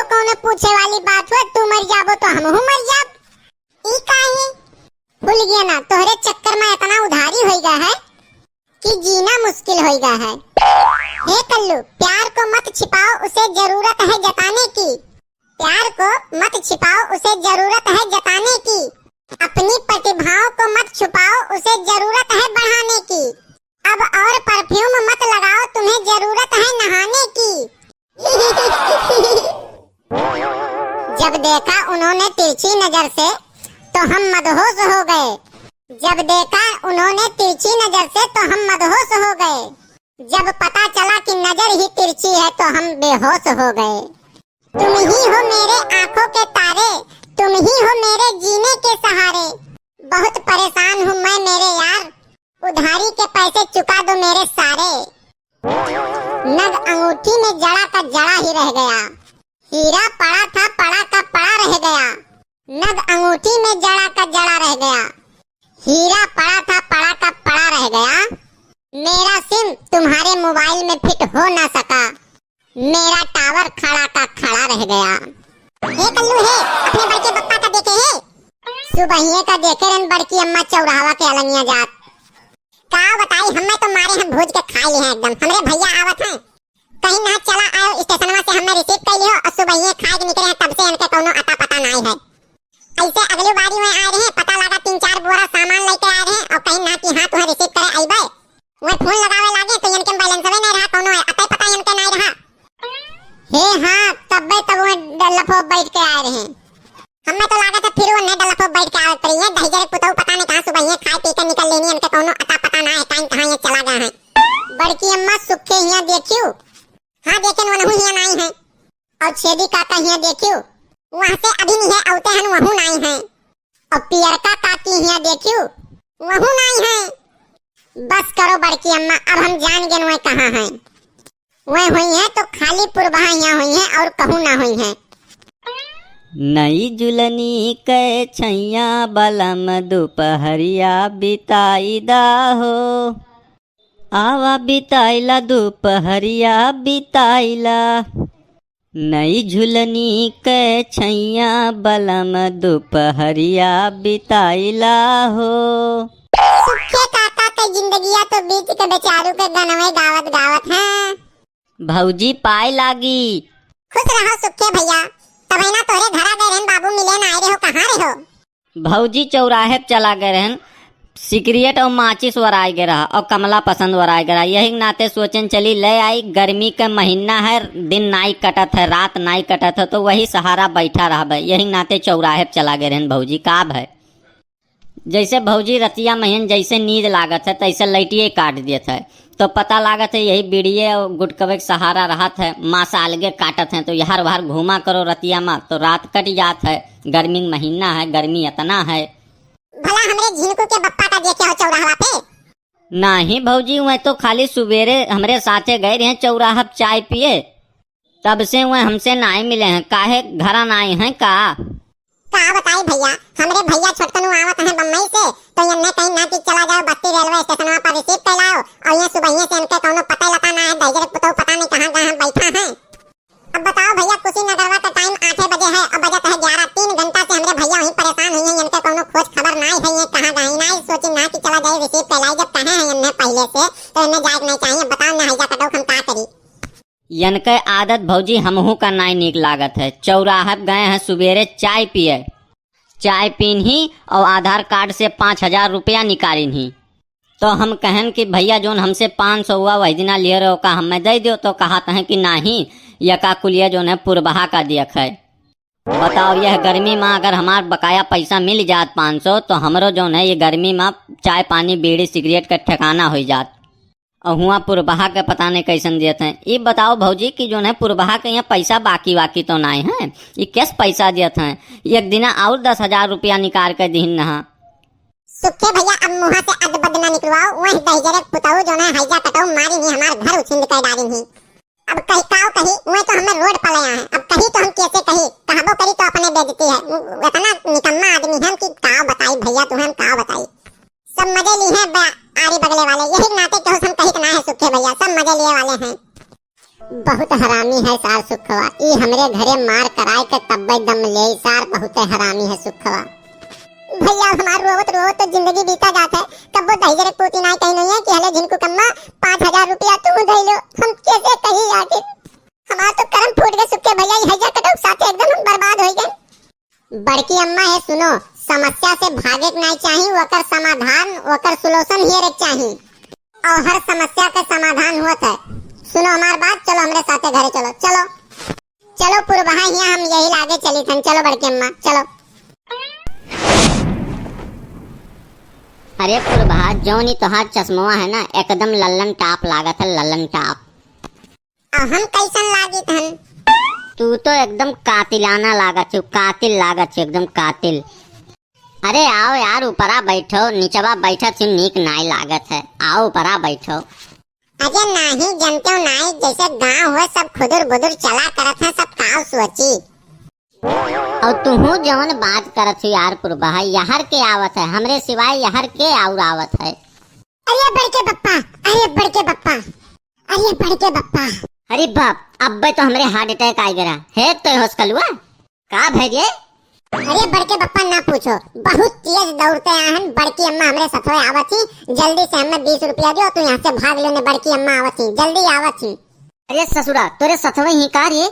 कौन पूछे वाली बात हुआ, तू मर जाबो तो हमहू मर जाब। ई काहे भूल गया ना, तोहरे चक्कर में इतना उधारी हो गया है कि जीना मुश्किल हो गया है। हे कल्लू, प्यार को मत छिपाओ, उसे जरूरत है जताने की। प्यार को मत छिपाओ, उसे जरूरत है जताने की। अपनी प्रतिभाओं को मत छुपाओ, उसे जरूरत है बढ़ाने की। अब और परफ्यूम मत लगाओ, तुम्हें जरूरत है नहाने की। जब देखा उन्होंने तिरछी नजर से तो हम मदहोश हो गए। जब देखा उन्होंने तिरछी नजर से तो हम मदहोश हो गए। जब पता चला कि नजर ही तिरछी है तो हम बेहोश हो गए। तुम ही हो मेरे आंखों के तारे, तुम ही हो मेरे जीने के सहारे। बहुत परेशान हूँ मैं मेरे यार, उधारी के पैसे चुका दो मेरे सारे। नग अंगूठी में जड़ा का जड़ा ही रह गया, हीरा पड़ा था पड़ा का पड़ा रह गया। नग अंगूठी में जड़ा का जड़ा रह गया, हीरा पड़ा था पड़ा का पड़ा रह गया। मेरा सिम तुम्हारे मोबाइल में फिट हो ना सका, मेरा टावर खड़ा का खड़ा रह गया। हे कल्लू हे, अपने बड़के बप्पा का देखे है? सुबहिए का देखे रन बड़की अम्मा चौराहा के अलंगिया जात। का बताई, हमें तो मारे हम भूज के खा लिए हैं एकदम। हमरे भैया आवत हैं, कहीं ना चला आयो स्टेशनवा से हमें रिसीव कर लियो और सुबहिए खाए के निकले हैं, तब से इनके कोनो अता पता नहीं है। ऐसे अगली बारी में आए रहे, पता लगा 3-4 बोरा सामान लेके आए रहे और कहीं ना कि हाँ तुम्हें रिसीव करे आइबे। वो फोन लगावे लागे तो इनके बैलेंस में नहीं रहा, कोनो अता पता इनके नहीं रहा। हे हाँ, तब वो डलफो बैठ के आए रहे। हमें तो लगा था फिर वो ने डलफो बैठ के आवे पड़ी है। दहिजरे पुतौ पता नहीं कहां सुबह खाए पी के निकल लेनी, इनके कोनो अता पता ना है कहां ये चला गया है। बड़की अम्मा सुखे हिया देखियो, हाँ देखे वनहु हिया नहीं है। और छेदी काका हिया देखियो, वहां से अभी नहीं है औते हन वहु नहीं है। और पियरका काकी हिया देखियो, वहु नहीं है। बस करो बड़की अम्मा, अब हम जान गए वे कहां हैं। वे हुई है तो खाली पुरबहा हिया हुई है और कहूं ना हुई है। नई जुलनी के छैया बलम दोपहरिया बिताई दा हो, आवा बिताइला दोपहरिया बिताइला। नई झुलनी के छैया बलम दोपहरिया बिताइला हो। सुखे काका के जिंदगिया तो बीच के बेचारू के गनवे गावत गावत हैं। भौजी पाए लागी। खुश रहो सुखे भैया, तबे ना तोरे घरा गए रहन, बाबू मिले ना आए रहो, कहां रहो? भौजी चौराहे पे चला गए रहन, सिगरेट और माचिस वराय गए रहा और कमला पसंद वराय गए रहा। यही नाते सोचन चली ले आई, गर्मी का महीना है, दिन नाई कटत है, रात नाई कटत है, तो वही सहारा बैठा रहा भाई। यही नाते चौराहे पे चला गए रहन भौजी। का है जैसे भौजी रतिया महीन जैसे नींद लागत है तैसे लैटिए काट दिए है, तो पता लागत है यही बीड़िए और गुटकवे के सहारा रहत है। माँ से अलगे काटत है तो यहाँ बाहर घूमा करो रतिया में तो रात कट जात है। गर्मी महीना है, गर्मी इतना है। भला हमरे झिनकू के बप्पा का देखे हो चौराहा पे? नहीं भौजी, वह तो खाली सुबेरे हमरे साथे गए रहे चौराहा पे चाय पिए, तब से वह हमसे नहीं मिले हैं। काहे घरा नहीं हैं का? का बताई भैया, हमरे भैया छोटकनू आवत हैं बम्बई से, तो यन्ने कहीं ना कि चला जाओ बस्ती रेलवे स्टेशन पर रिसीव कर लाओ। और ये सुबह से इनके कोनो पता लता ना है, दहिजरे पुतौ पता नहीं कहां कहां बैठा है। अब बताओ भैया, कुशीनगरवा का टाइम 8 बजे है और बजट है 11। 3 घंटा से हमरे भैया वहीं परेशान हुए हैं, इनके कोनो खोज खबर नहीं है, ये कहां गए नहीं। सोची ना कि चला जाए रिसीव कर लाई, जब कहे हैं इन्हें पहले से तो इन्हें जाए नहीं चाहिए। बताओ ना हैजा कटो हम का करी? यनके आदत भौजी हमहू का नहीं नीक लागत है। चौराहा गए हैं सुबेरे चाय पिए, चाय पीन ही और आधार कार्ड से 5000 रुपया निकालिन ही, तो हम कहन कि भैया जोन हमसे 500 हुआ वही दिना लिए रहो का हमें दे दो, तो कहा हैं कि नहीं यका कुलिया जो है पुरबहा का दियक है। बताओ यह गर्मी में अगर हमार बकाया पैसा मिल जात 500 तो हमरो जो है ये गर्मी में चाय पानी बीड़ी सिगरेट का ठिकाना हो जात। और हुआ पुरबहा के पता नहीं कैसन दियत हैं। ये बताओ भौजी कि जो है पुरबहा के यहाँ पैसा बाकी वाकी तो नहीं है, ये कैसे पैसा दियत हैं? एक दिन और 10,000 रुपया निकाल कर दीन नहा। सुखे भैया, अब मुँह से अद बद ना निकलवाओ। वही दहिजरे पुतौ जो है हैजा कटो मारी नहीं, हमार घर उछिंद कर डाली नहीं। अब कहीं काओ कहीं वही तो हमें रोड पर ले आए। अब कहीं तो हम कैसे कहीं कहबो करी तो अपने बेइज्जती है। इतना निकम्मा आदमी है कि काओ बताई भैया तुम्हें, काओ बताई। सब मजे ली हैं आरी बगले वाले, यही नाते तो हम कहीं ना है सुखे भैया, सब मजे लिए वाले हैं। बहुत हरामी है सार सुखवा। ई हमरे घरे मार कराए के तब्बे दम ले सार बहुत हरामी है सुखवा। भैया हमार रोवत रोवत तो जिंदगी बीता जात है। कब्बो दहिजरे पोती नाई कहीं नहीं है कि हले जिनको कम्मा 5000 रुपया तू दे लो। हम कैसे कहीं आगे हमार तो कर्म फूट गए सुखे भैया। हजा कटो साथे एकदम हम बर्बाद हो गए। बड़की अम्मा है सुनो, समस्या से भागे नहीं चाहिए, वकर समाधान वकर सॉल्यूशन ही रे चाहिए और हर समस्या का समाधान होता है। सुनो हमार बात, चलो हमरे साथे घरे चलो। चलो चलो पुरबहा हिया हम यही लागे चली थन। चलो बड़की अम्मा चलो। अरे पुरभा जौनी तोहार चश्मवा है ना एकदम लल्लन टाप लागत है, लल्लन टाप। अब हम कैसन लागी थन? तू तो एकदम कातिलाना लागत है, कातिल लागत है, एकदम कातिल। अरे आओ यार ऊपरा बैठो, नीचवा बैठा थी नीक नाई लागत है। आओ ऊपरा बैठो। अजय नहीं जनते हो नाई, जैसे गांव हो सब खुदुर बुदुर चला करत है, सब काव सोची। और तुहू जौन बात करत हो यार पुरबा यहर के आवत है, हमरे सिवाय यहर के और आवत है। अरे बड़के बप्पा, अरे बड़के बप्पा, अरे बड़के बप्पा। अरे बाप अब्बे तो हमरे हार्ट अटैक आ गया है। तो होस्कलुआ का भेजे? अरे बड़के बप्पा ना पूछो, बहुत तेज दौड़ते आहन। बड़की अम्मा हमरे सथवे आवत ही, जल्दी से हमें 20 रुपया दो तू यहाँ से भाग लो ने। बड़की अम्मा आवत ही, जल्दी आवत ही। अरे ससुरा तोरे सथवे ही कार ये?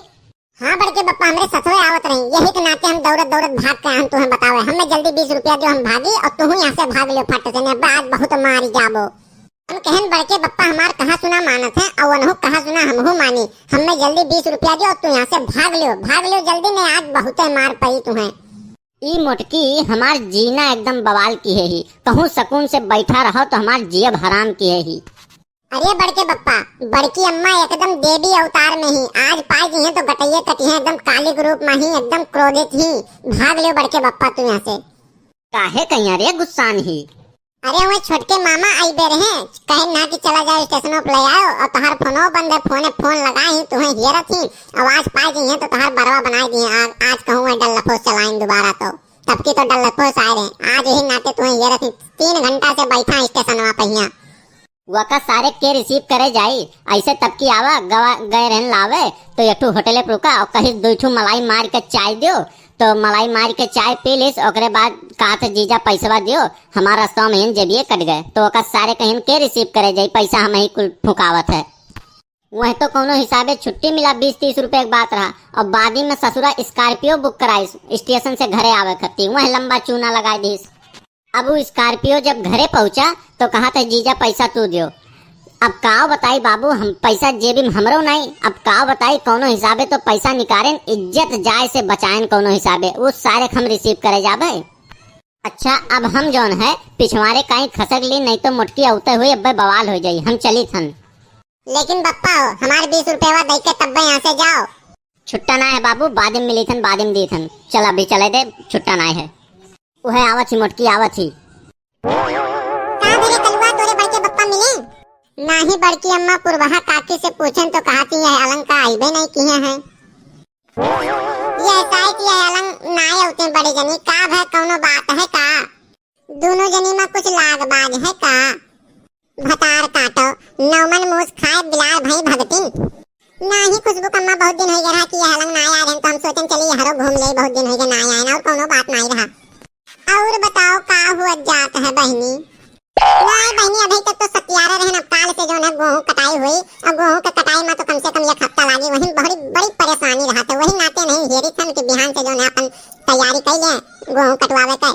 हाँ बड़के बप्पा हमरे सथवे आवत रही, यही के नाते हम दौड़त दौड़त भाग के हम तुम्हें बतावे। हमें जल्दी 20 रुपया दो हम भागी और तू यहाँ से भाग लो फट से ने। आज बहुत मारी जाबो। हम कहन बड़के बप्पा हमार कहा सुना मानत है और वनहु कहा सुना हमहु मानी। हमें जल्दी 20 रुपया दो और तू यहाँ से भाग लो जल्दी ने। आज बहुत मार पड़ी तुम्हें। ई मोटकी हमार जीना एकदम बवाल की है ही। कहूँ सकून से बैठा रहो तो हमार जेब हराम की है ही। अरे बड़के बप्पा, बड़की अम्मा एकदम देवी अवतार में ही आज पाई जी है तो गटैये कटी है एकदम कालिक रूप में ही, एकदम क्रोधित ही। भाग लो बड़के बप्पा तू यहाँ से। काहे कहीं रे गुस्सान ही? अरे वही छोटके मामा आई बेर हैं, कहे ना कि चला जाओ स्टेशनों पे ले आओ और तोहार फोनो बंद है। फोन लगाए ही तुम्हें हियरत ही आवाज पाई जी है तो तोहार बरवा बनाई दी। आज कहूँ डल्लफोस चलाएं दोबारा तो तब की तो डल्लफोस आए रहे। आज यही नाते तुम्हें हियरत ही 3 घंटा से बैठा स्टेशनवा पे हिया। वका सारे के रिसीव करे जाई ऐसे तब की आवा गए रहन लावे तो यठू होटले पे रुका और कहीं 2 मलाई मार के चाय दियो तो मलाई मार के चाय पी लिस। ओकरे बाद कहा था जीजा पैसा दियो, हमारा रास्ता में जबिए कट गए तो वका सारे कहीं के रिसीव करे जाई। पैसा हम ही कुल फुकावत है। वह तो कोनो हिसाबे छुट्टी मिला 20-30 रुपए की बात रहा और बादी में ससुरा स्कॉर्पियो बुक कराई स्टेशन से घरे आवे खती। वह लंबा चूना लगा दी। अब वो स्कॉर्पियो जब घरे पहुंचा तो कहा था जीजा पैसा तू दियो। अब का बताई बाबू, हम पैसा जेबी में हमरो नहीं। अब का बताई कोनो हिसाबे तो पैसा निकालें, इज्जत जाए से बचाएं कोनो हिसाबे। वो सारे हम रिसीव करे जाबे। अच्छा अब हम जौन है पिछवाड़े कहीं खसक ली नहीं तो मुटकी औते हुए अब बवाल हो जाई। हम चली थन। लेकिन बप्पा हमारे 20 रुपया दे के तब यहाँ से जाओ। छुट्टा ना है बाबू, बादिम मिली थन बादिम दी थन। चल अभी चले दे, छुट्टा ना है। वह आवत ही मोटकी आवत ही। कहाँ मेरे कलुआ तोरे बड़के बप्पा मिले? नाही बड़की अम्मा पुरबहा काकी से पूछन तो कहा थी यह अलंग का आईबे नहीं किए हैं। ये साई की यह अलंग नाय होते बड़े जनी का है कौनो बात है का? दोनों जनी में कुछ लाग बाज है का? भतार काटो नौमन मूस खाए बिलार भाई भगतिन। नाही खुशबू कम्मा बहुत दिन हो गया कि यह अलंग नाय आ रहे तो हम सोचन चली हरो घूम ले। बहुत दिन हो गया नाय आए ना और कौनो बात नहीं रहा। और बताओ का हुआ जात है बहनी? नहीं बहनी अभी तक तो सतियारे रहन। अब काल से जो है गेहूं कटाई हुई और गेहूं के कटाई में तो कम से कम 1 हफ्ता लागी। वही बड़ी परेशानी रहा था। वही नाते नहीं हेरी थन कि बिहान से जो है अपन तैयारी कर ले गेहूं कटवावे के।